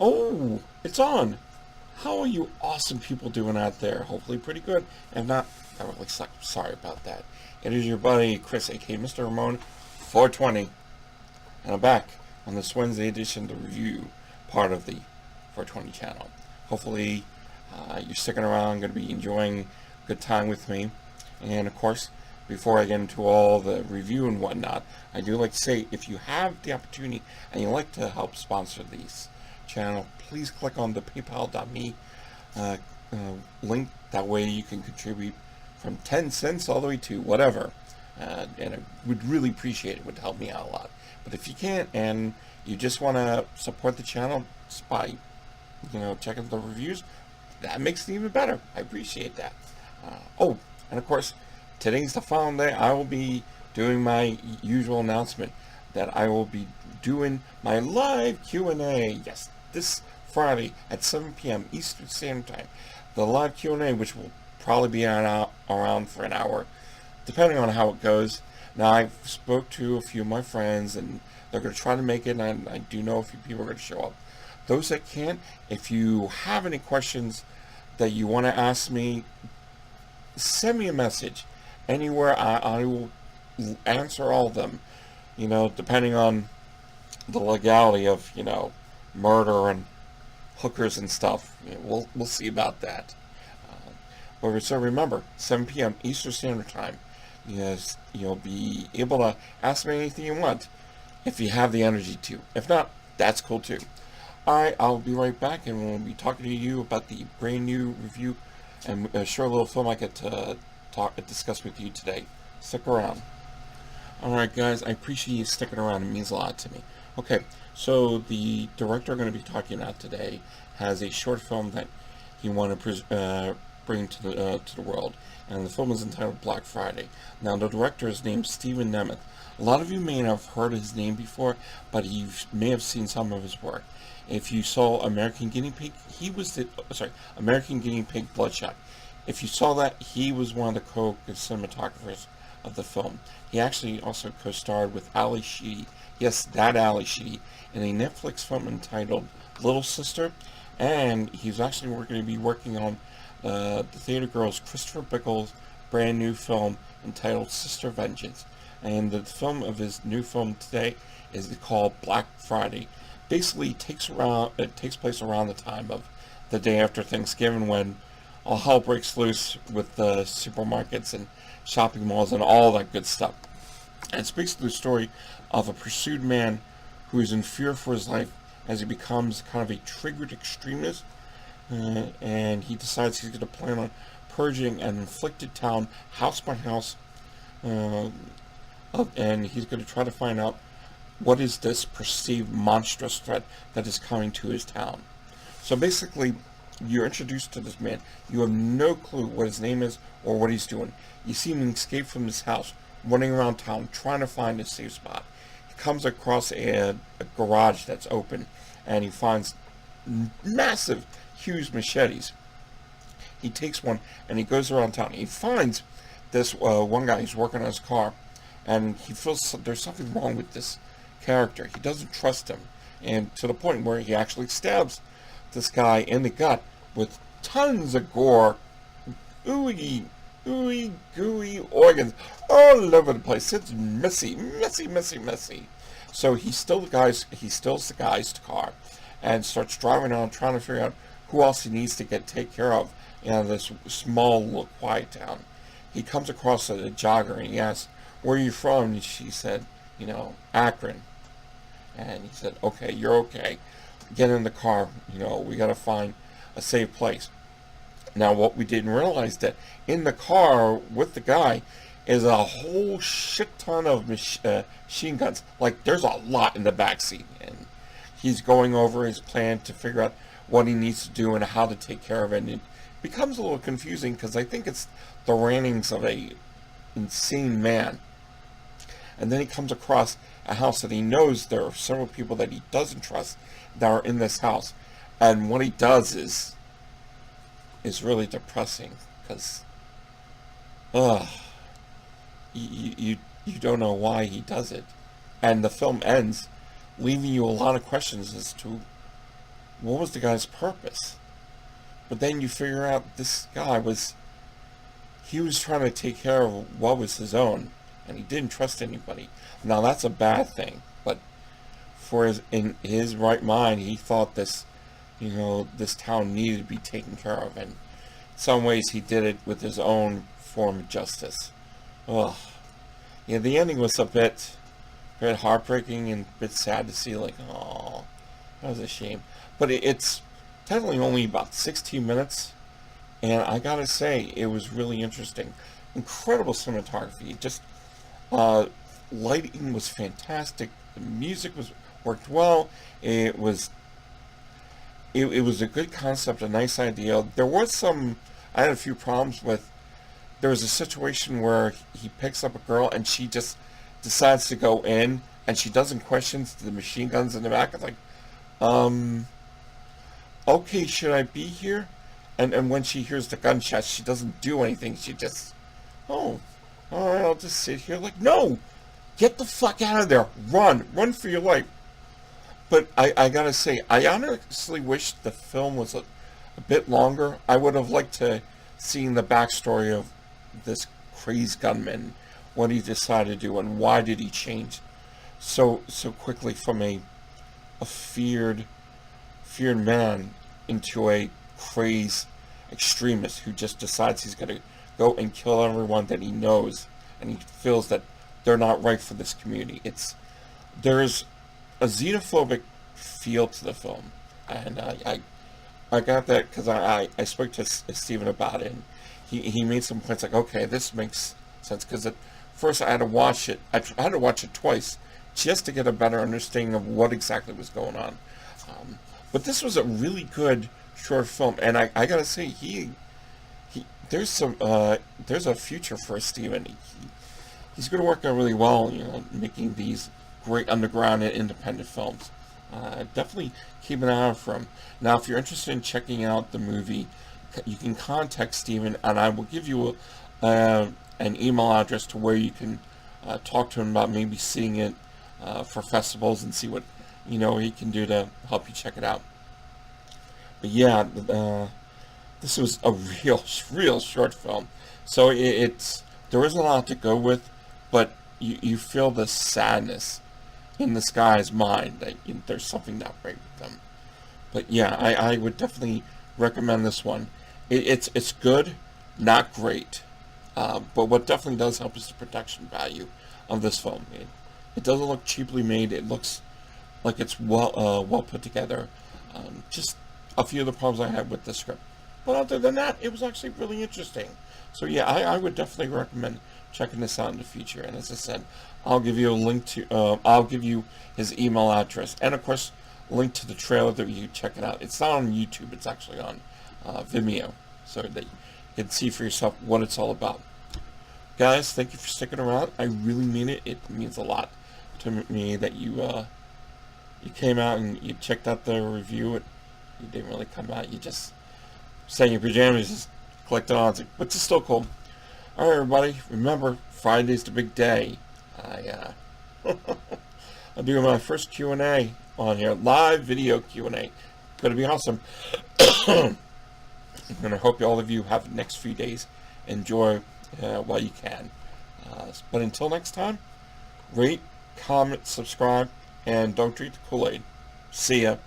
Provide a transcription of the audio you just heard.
Oh, it's on. How are you awesome people doing out there? Hopefully pretty good. If not, I really suck. Sorry about that. It is your buddy Chris, aka Mr. Ramon 420. And I'm back on this Wednesday edition, the review part of the 420 channel. Hopefully you're sticking around, going to be enjoying a good time with me. And of course, before I get into all the review and whatnot, I do like to say, if you have the opportunity and you like to help sponsor these channel, please click on the paypal.me link. That way you can contribute from 10 cents all the way to whatever. And I would really appreciate it. It would help me out a lot. But if you can't and you just want to support the channel just by, checking the reviews, that makes it even better. I appreciate that. Oh, and of course, today's the final day. I will be doing my usual announcement that I will be doing my live Q&A. Yes, this Friday at 7 p.m. Eastern Standard Time. The live Q&A, which will probably be around for an hour, depending on how it goes. Now, I spoke to a few of my friends, and they're going to try to make it, and I do know a few people are going to show up. Those that can't, if you have any questions that you want to ask me, send me a message. Anywhere, I will answer all of them, depending on the legality of, murder and hookers and stuff. We'll see about that. So remember, 7 p.m. Eastern Standard Time. Yes, you'll be able to ask me anything you want if you have the energy to. If not, that's cool too. Alright, I'll be right back, and we'll be talking to you about the brand new review and a short little film I get to discuss with you today. Stick around. Alright guys, I appreciate you sticking around. It means a lot to me. Okay, so the director I'm going to be talking about today has a short film that he wanted to bring to the world, and the film is entitled Black Friday. Now, the director is named Stephen Nemeth. A lot of you may have heard his name before, but you may have seen some of his work. If you saw American Guinea Pig, American Guinea Pig Bloodshot. If you saw that, he was one of the co-cinematographers of the film. He actually also co-starred with Ali Sheedy, yes, that Ali Sheedy, in a Netflix film entitled Little Sister, and he's actually going to be working on the Theater Girls Christopher Bickle's brand new film entitled Sister Vengeance. And the film of his new film today is called Black Friday. Basically, it takes place around the time of the day after Thanksgiving, when all hell breaks loose with the supermarkets and shopping malls and all that good stuff. And it's basically the story of a pursued man who is in fear for his life as he becomes kind of a triggered extremist, and he decides he's going to plan on purging an afflicted town house by house, and he's going to try to find out what is this perceived monstrous threat that is coming to his town. So basically, you're introduced to this man. You have no clue what his name is or what he's doing. You see him escape from his house, running around town, trying to find a safe spot. He comes across a garage that's open, and he finds massive, huge machetes. He takes one, and he goes around town. He finds this one guy who's working on his car, and he feels there's something wrong with this character. He doesn't trust him, and to the point where he actually stabs this guy in the gut with tons of gore, gooey organs all over the place. It's messy. So he steals the guy's car and starts driving around trying to figure out who else he needs to take care of in this small little quiet town. He comes across a jogger, and he asks, "Where are you from?" And she said, Akron. And he said, "Okay, you're okay. Get in the car. We got to find a safe place." Now, what we didn't realize, that in the car with the guy is a whole shit ton of machine guns. Like, there's a lot in the back seat, and he's going over his plan to figure out what he needs to do and how to take care of it. And it becomes a little confusing, because I think it's the rantings of a insane man. And then he comes across a house that he knows there are several people that he doesn't trust that are in this house. And what he does is really depressing, because you don't know why he does it. And the film ends leaving you a lot of questions as to what was the guy's purpose? But then you figure out this guy he was trying to take care of what was his own, and he didn't trust anybody. Now that's a bad thing, but in his right mind, he thought this town needed to be taken care of, and in some ways he did it with his own form of justice. Ugh. Yeah, the ending was a bit heartbreaking and a bit sad to see, like, oh, that was a shame. But it's technically only about 16 minutes, and I gotta say, it was really interesting. Incredible cinematography. Just, lighting was fantastic. The music worked well. It was a good concept, a nice idea. I had a few problems with. There was a situation where he picks up a girl and she just decides to go in, and she doesn't question the machine guns in the back. It's like, okay, should I be here? And when she hears the gunshots, she doesn't do anything. She just, oh, all right, I'll just sit here. Like, no, get the fuck out of there. Run for your life. But I gotta say, I honestly wish the film was a bit longer. I would have liked to seen the backstory of this crazed gunman, what he decided to do, and why did he change so quickly from a feared man into a crazed extremist who just decides he's going to go and kill everyone that he knows, and he feels that they're not right for this community. There's a xenophobic feel to the film, and I got that because I spoke to Steven about it, and he made some points like, okay, this makes sense, because at first I had to watch it. I had to watch it twice just to get a better understanding of what exactly was going on. But this was a really good short film, and I gotta say, there's a future for Steven. He's going to work out really well, making these great underground and independent films. Definitely keep an eye out for him. Now, if you're interested in checking out the movie, you can contact Steven, and I will give you an email address to where you can talk to him about maybe seeing it for festivals and see what he can do to help you check it out. But yeah, this was a real short film, so there isn't a lot to go with, but you feel the sadness in this guy's mind that there's something not right with them. But yeah, I would definitely recommend this one. It's good, not great, but what definitely does help is the production value of this film. It doesn't look cheaply made. It looks like it's well put together. Just a few of the problems I had with the script, but other than that, it was actually really interesting. So yeah, I would definitely recommend checking this out in the future. And as I said, I'll give you a link to, I'll give you his email address, and of course, link to the trailer that you check it out. It's not on YouTube, it's actually on Vimeo, so that you can see for yourself what it's all about. Guys, thank you for sticking around. I really mean it. It means a lot to me that you came out and you checked out the review. You didn't really come out. You just sat in your pajamas, just clicked on it, but it's still cool. All right, everybody. Remember, Friday's the big day. I'm doing my first Q&A on here, live video Q&A. Gonna be awesome. And I hope all of you have the next few days. Enjoy while you can. But until next time, rate, comment, subscribe, and don't drink the Kool-Aid. See ya.